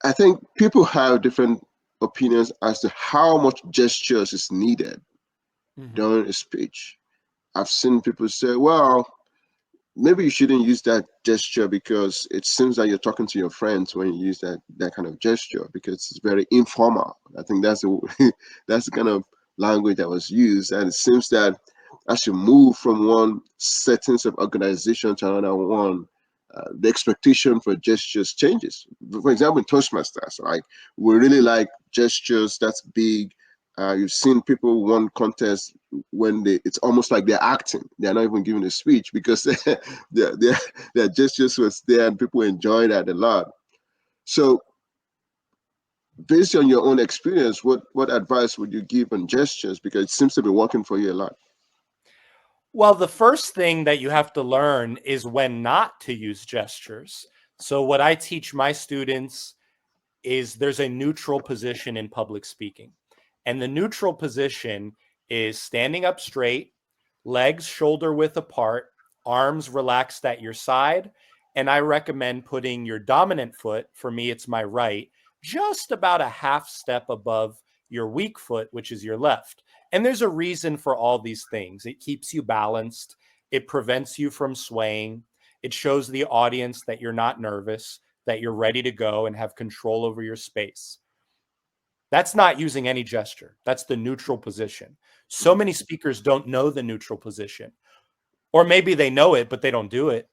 I think people have different opinions as to how much gestures is needed Hmm. during a speech. I've seen people say, well, maybe you shouldn't use that gesture because it seems like you're talking to your friends when you use that kind of gesture because it's very informal. I think that's the that's the kind of language that was used, and it seems that as you move from one settings of organization to another one, the expectation for gestures changes. For example, in Toastmasters, right, we really like gestures that's big. You've seen people won contests when it's almost like they're acting. They're not even giving a speech because their, their gestures was there and people enjoy that a lot. So, based on your own experience, what advice would you give on gestures? Because it seems to be working for you a lot. Well, the first thing that you have to learn is when not to use gestures. So, what I teach my students is there's a neutral position in public speaking. And the neutral position is standing up straight, legs shoulder width apart, arms relaxed at your side. And I recommend putting your dominant foot, for me, it's my right, just about a half step above your weak foot, which is your left. And there's a reason for all these things. It keeps you balanced, it prevents you from swaying, it shows the audience that you're not nervous, that you're ready to go and have control over your space. That's not using any gesture. That's the neutral position. So many speakers don't know the neutral position. Or maybe they know it but they don't do it.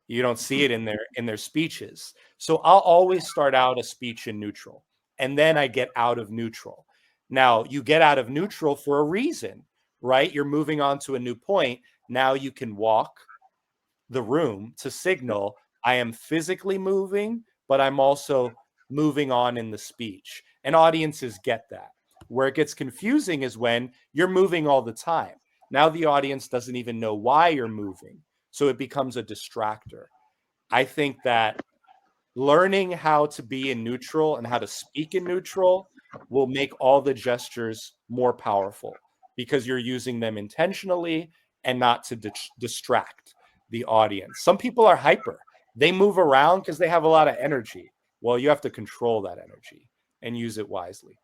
You don't see it in their speeches. So I'll always start out a speech in neutral and then I get out of neutral. Now, you get out of neutral for a reason, right? You're moving on to a new point. Now you can walk the room to signal I am physically moving, but I'm also moving on in the speech. And audiences get that. Where it gets confusing is when you're moving all the time. Now the audience doesn't even know why you're moving. So it becomes a distractor. I think that learning how to be in neutral and how to speak in neutral will make all the gestures more powerful because you're using them intentionally and not to distract the audience. Some people are hyper. They move around because they have a lot of energy. Well, you have to control that energy and use it wisely.